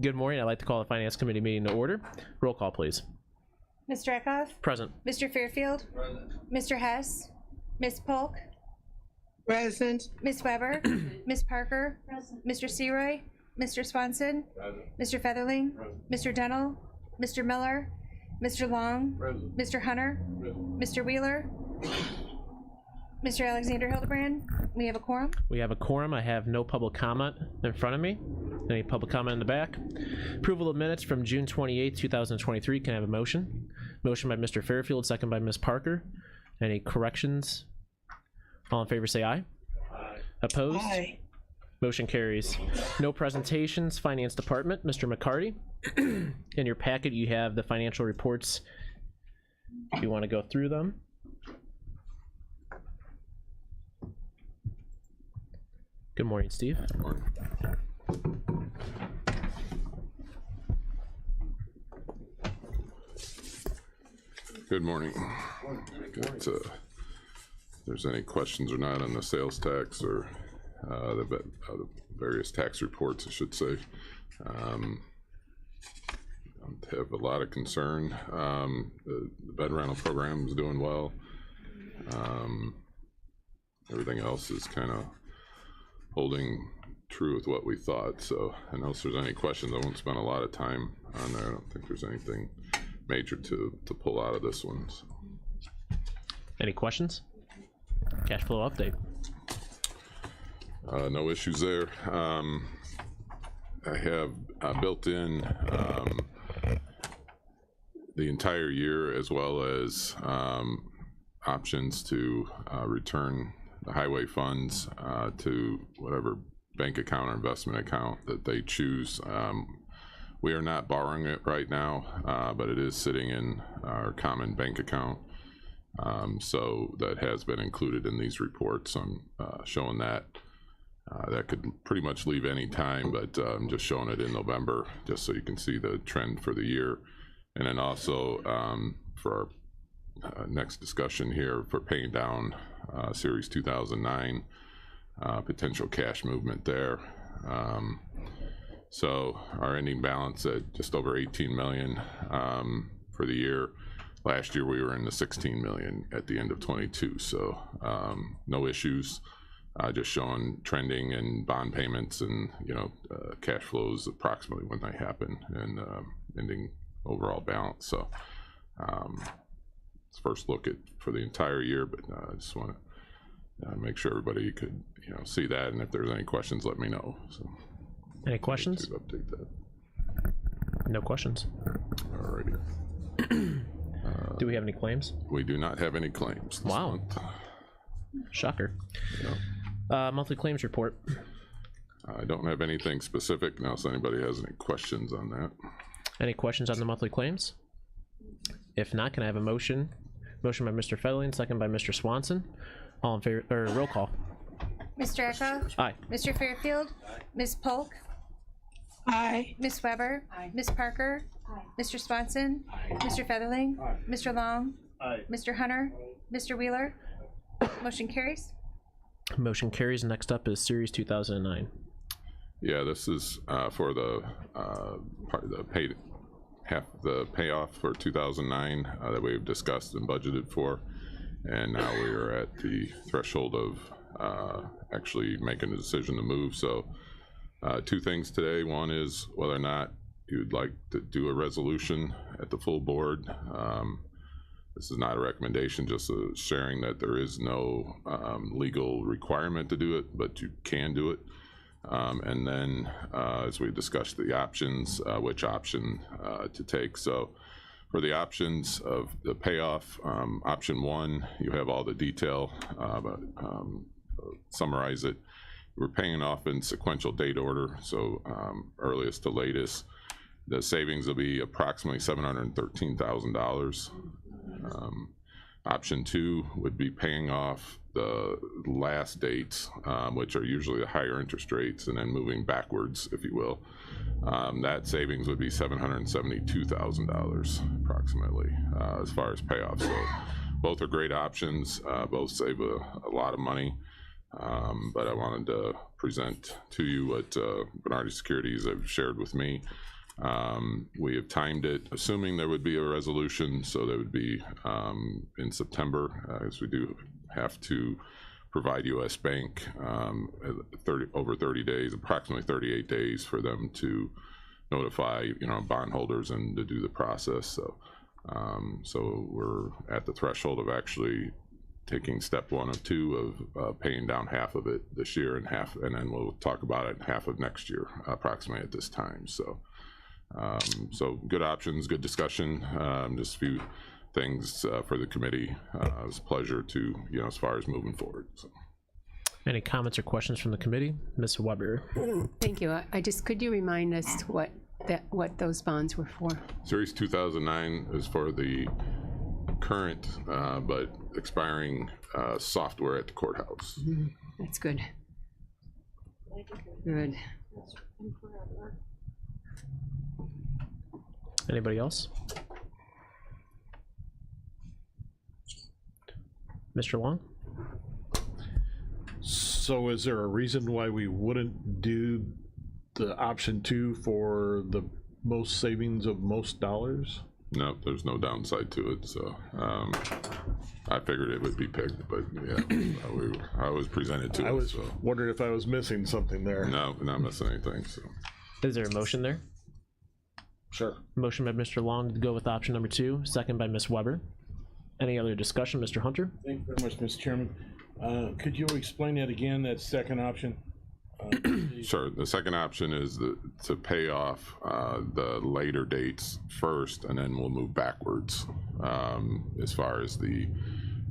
Good morning. I'd like to call the Finance Committee meeting to order. Roll call, please. Mr. Eckhoff? Present. Mr. Fairfield? Present. Mr. Hess? Ms. Polk? Present. Ms. Weber? Ms. Parker? Present. Mr. Seroy? Mr. Swanson? Present. Mr. Featherling? Present. Mr. Dennell? Mr. Miller? Mr. Long? Present. Mr. Hunter? Present. Mr. Wheeler? Mr. Alexander Hildebrand? We have a quorum? We have a quorum. I have no public comment in front of me. Any public comment in the back? Approval of minutes from June 28, 2023. Can I have a motion? Motion by Mr. Fairfield, second by Ms. Parker. Any corrections? All in favor say aye. Aye. Opposed? Aye. Motion carries. No presentations. Finance Department, Mr. McCarty. In your packet, you have the financial reports. If you want to go through them. Good morning, Steve. Good morning. Good morning. Got, if there's any questions or not on the sales tax or the various tax reports, I should say. Have a lot of concern. The bed rental program is doing well. Everything else is kind of holding true with what we thought. So unless there's any questions, I won't spend a lot of time on there. I don't think there's anything major to pull out of this one. So. Any questions? Cash flow update. No issues there. I have built in the entire year, as well as options to return the highway funds to whatever bank account or investment account that they choose. We are not borrowing it right now, but it is sitting in our common bank account. So that has been included in these reports. I'm showing that. That could pretty much leave any time, but I'm just showing it in November, just so you can see the trend for the year. And then also for our next discussion here, for paying down Series 2009, potential cash movement there. So our ending balance at just over 18 million for the year. Last year we were in the 16 million at the end of 22. So no issues. Just showing trending and bond payments and cash flows approximately when they happen, and ending overall balance. So it's first look at for the entire year, but I just want to make sure everybody could see that, and if there's any questions, let me know. So any questions? Update that. No questions. Alrighty. Do we have any claims? We do not have any claims this wow month. Shocker. Monthly claims report. I don't have anything specific unless anybody has any questions on that. Any questions on the monthly claims? If not, can I have a motion? Motion by Mr. Featherling, second by Mr. Swanson. All in favor, or roll call. Mr. Eckhoff? Aye. Mr. Fairfield? Aye. Ms. Polk? Aye. Ms. Weber? Aye. Ms. Parker? Aye. Mr. Swanson? Aye. Mr. Featherling? Aye. Mr. Long? Aye. Mr. Hunter? Mr. Wheeler? Motion carries. Motion carries. Next up is Series 2009. Yeah, this is for the part of the half the payoff for 2009 that we've discussed and budgeted for, and now we are at the threshold of actually making a decision to move. So two things today. One is whether or not you'd like to do a resolution at the full board. This is not a recommendation, just sharing that there is no legal requirement to do it, but you can do it. And then as we discussed the options, which option to take. So for the options of the payoff, option one, you have all the detail, but summarize it. We're paying off in sequential date order, so earliest to latest. The savings will be approximately $713,000. Option two would be paying off the last dates, which are usually the higher interest rates, and then moving backwards, if you will. That savings would be $772,000 approximately as far as payoff. So both are great options. Both save a lot of money. But I wanted to present to you what Bernardi Securities have shared with me. We have timed it, assuming there would be a resolution, so that would be in September, as we do have to provide U.S. Bank over 30 days, approximately 38 days for them to notify, bondholders and to do the process. So we're at the threshold of actually taking step 1 of 2 of paying down half of it this year and then we'll talk about it half of next year, approximately at this time. So good options, good discussion. Just a few things for the committee. It was a pleasure to, as far as moving forward. So. Any comments or questions from the committee? Ms. Weber. Thank you. Could you remind us what those bonds were for? Series 2009 is for the current but expiring software at the courthouse. That's good. Good. Anybody else? Mr. Long? So is there a reason why we wouldn't do the option 2 for the most savings of most dollars? No, there's no downside to it. So I figured it would be picked, but yeah, I was presented to I it. was So. wondering if I was missing something there. No, not missing anything. So. Is there a motion there? Sure. Motion by Mr. Long to go with option number 2, second by Ms. Weber. Any other discussion, Mr. Hunter? Thank you very much, Mr. Chairman. Could you explain that again, that second option? Sure. The second option is to pay off the later dates first, and then we'll move backwards as far as the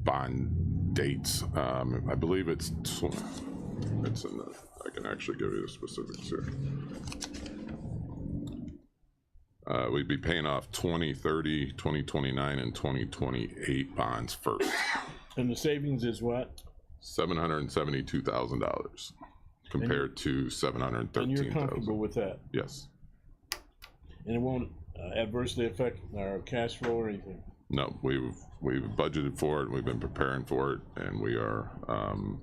bond dates. I believe it's in the. I can actually give you the specifics here. We'd be paying off 2030, 2029, and 2028 bonds first. And the savings is what? $772,000 compared to $713,000. And you're comfortable with that? Yes. And it won't adversely affect our cash flow or anything? No, we've budgeted for it. We've been preparing for it, and we are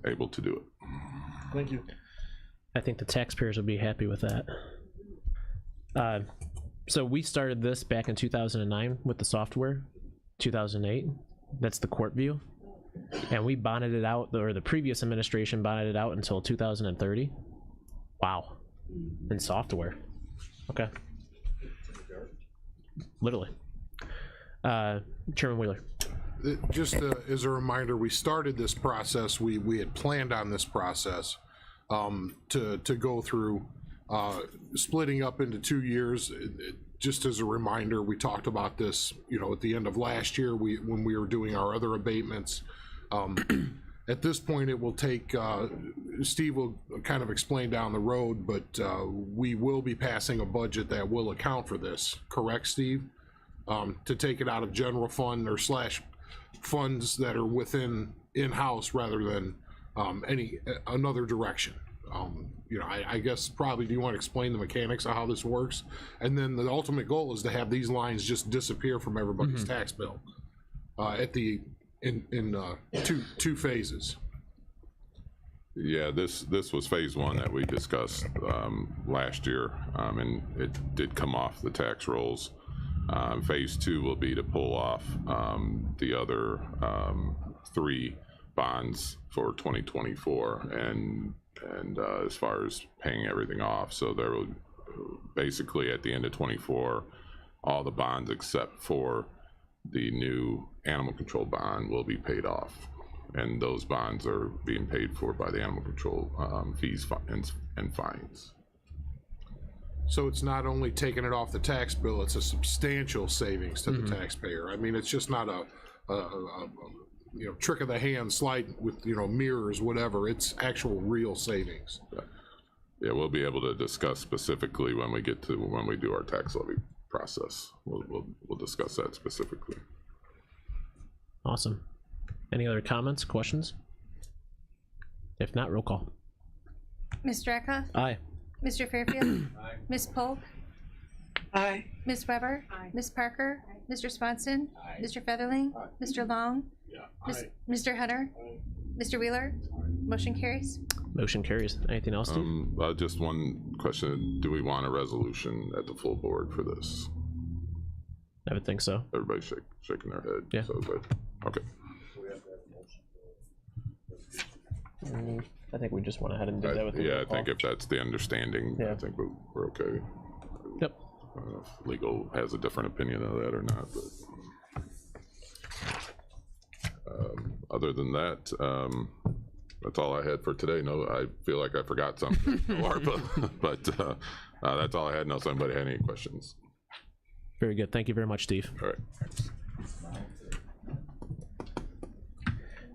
able to do it. Thank you. I think the taxpayers will be happy with that. So we started this back in 2009 with the software, 2008. That's the court view. And we bonded it out, or the previous administration bonded it out until 2030. Wow. In software. Okay. Literally. Chairman Wheeler. Just as a reminder, we started this process, we had planned on this process to go through splitting up into 2 years. Just as a reminder, we talked about this, at the end of last year when we were doing our other abatements. At this point, it will take, Steve will kind of explain down the road, but we will be passing a budget that will account for this, correct, Steve? To take it out of general fund or slash funds that are within in-house rather than another direction. I guess probably, do you want to explain the mechanics of how this works? And then the ultimate goal is to have these lines just disappear from everybody's tax bill in two phases. Yeah, this was phase 1 that we discussed last year, and it did come off the tax rolls. Phase 2 will be to pull off the other 3 bonds for 2024, and as far as paying everything off, so there will basically at the end of 24, all the bonds except for the new animal control bond will be paid off, and those bonds are being paid for by the animal control fees and fines. So it's not only taking it off the tax bill, it's a substantial savings to the taxpayer. I mean, it's just not a trick of the hand slide with mirrors, whatever. It's actual real savings. Yeah, we'll be able to discuss specifically when we do our tax levy process. We'll discuss that specifically. Awesome. Any other comments, questions? If not, roll call. Mr. Eckhoff? Aye. Mr. Fairfield? Ms. Polk? Aye. Ms. Weber? Ms. Parker? Mr. Swanson? Mr. Featherling? Mr. Long? Mr. Hunter? Mr. Wheeler? Motion carries. Motion carries. Anything else, Steve? Just one question. Do we want a resolution at the full board for this? I would think so. Everybody's shaking their head. Yeah. So good. Okay. I think we just went ahead and did that with the Yeah, roll I think call. if that's the understanding, Yeah. I think we're okay. Yep. I don't know if legal has a different opinion of that or not, but. Other than that, that's all I had for today. No, I feel like I forgot something, but that's all I had. Unless somebody had any questions. Very good. Thank you very much, Steve. All right.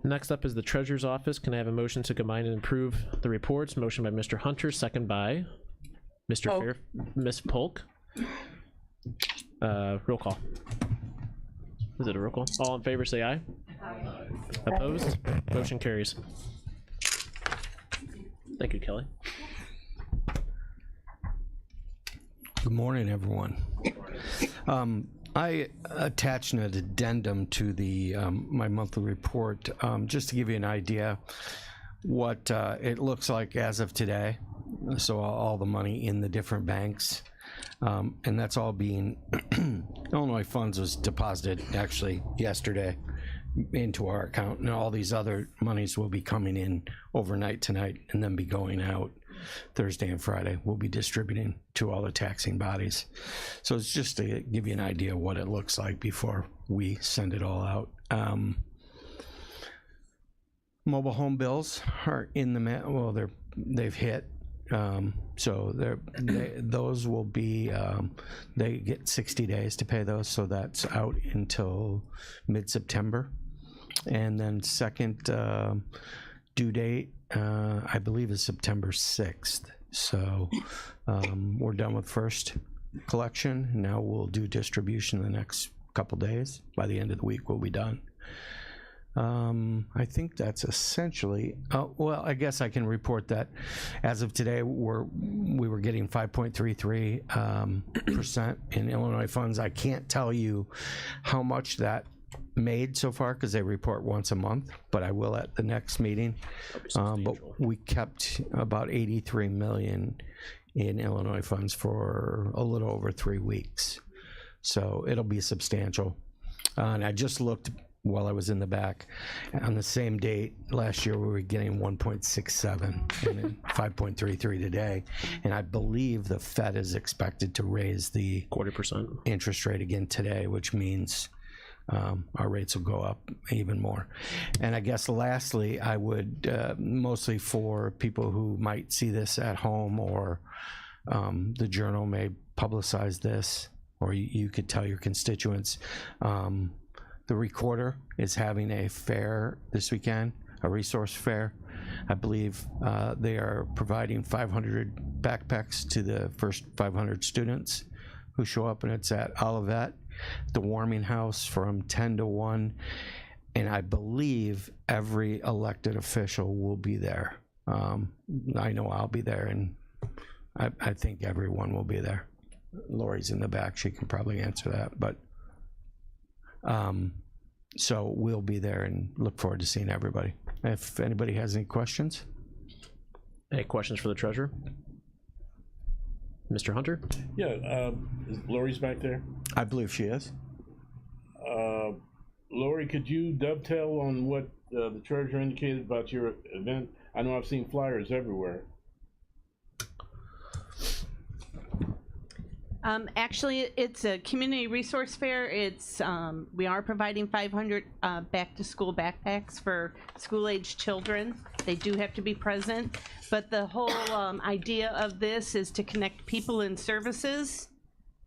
Next up is the Treasurer's Office. Can I have a motion to combine and approve the reports? Motion by Mr. Hunter, second by Mr. Polk. Miss Polk. Roll call. Is it a roll call? All in favor, say aye. Opposed? Motion carries. Thank you, Kelly. Good morning, everyone. I attached an addendum to the my monthly report, just to give you an idea what it looks like as of today. So all the money in the different banks, and that's all being Illinois funds was deposited actually yesterday into our account, and all these other monies will be coming in overnight tonight and then be going out Thursday and Friday. We'll be distributing to all the taxing bodies. So it's just to give you an idea of what it looks like before we send it all out. Mobile home bills are in the mail. Well, they've hit. So those will be, they get 60 days to pay those, so that's out until mid-September. And then second due date, I believe, is September 6th. So we're done with first collection. Now we'll do distribution in the next couple days. By the end of the week, we'll be done. I think that's essentially, well, I guess I can report that as of today, we were getting 5.33% in Illinois funds. I can't tell you how much that made so far because they report once a month, but I will at the next meeting. But we kept about 83 million in Illinois funds for a little over 3 weeks. So it'll be substantial. And I just looked while I was in the back. On the same date last year, we were getting 1.67 and then 5.33 today. And I believe the Fed is expected to raise the 0.25% interest rate again today, which means our rates will go up even more. And I guess lastly, I would, mostly for people who might see this at home, or the Journal may publicize this, or you could tell your constituents, the Recorder is having a fair this weekend, a resource fair. I believe they are providing 500 backpacks to the first 500 students who show up, and it's at Olivet, the Warming House, from 10 to 1. And I believe every elected official will be there. I know I'll be there, and I think everyone will be there. Lori's in the back. She can probably answer that. But so we'll be there and look forward to seeing everybody. If anybody has any questions. Any questions for the treasurer? Mr. Hunter? Yeah, is Lori's back there? I believe she is. Lori, could you dovetail on what the treasurer indicated about your event? I know I've seen flyers everywhere. Actually, it's a community resource fair. It's we are providing 500 back-to-school backpacks for school-age children. They do have to be present, but the whole idea of this is to connect people and services.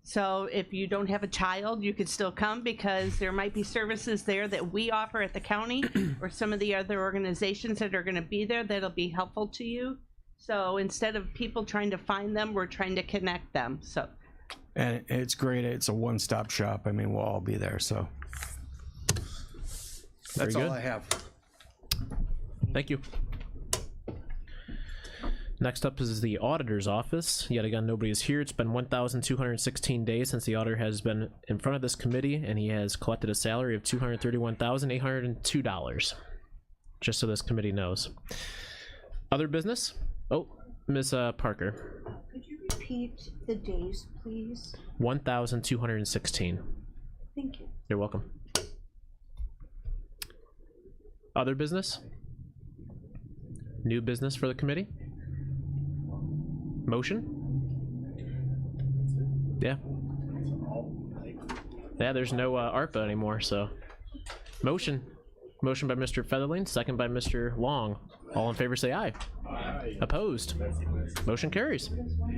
So if you don't have a child, you could still come, because there might be services there that we offer at the county or some of the other organizations that are going to be there that'll be helpful to you. So instead of people trying to find them, we're trying to connect them. So. And it's great. It's a one-stop shop. I mean, we'll all be there. So that's Very all good. I have. Thank you. Next up is the auditor's office. Yet again, nobody is here. It's been 1,216 days since the auditor has been in front of this committee, and he has collected a salary of $231,802. Just so this committee knows. Other business? Oh, Ms. Parker. Could you repeat the days, please? 1,216. Thank you. You're welcome. Other business? New business for the committee? Motion? Yeah. Yeah, there's no ARPA anymore, so. Motion. Motion by Mr. Featherling, second by Mr. Long. All in favor say aye. Opposed? Motion carries.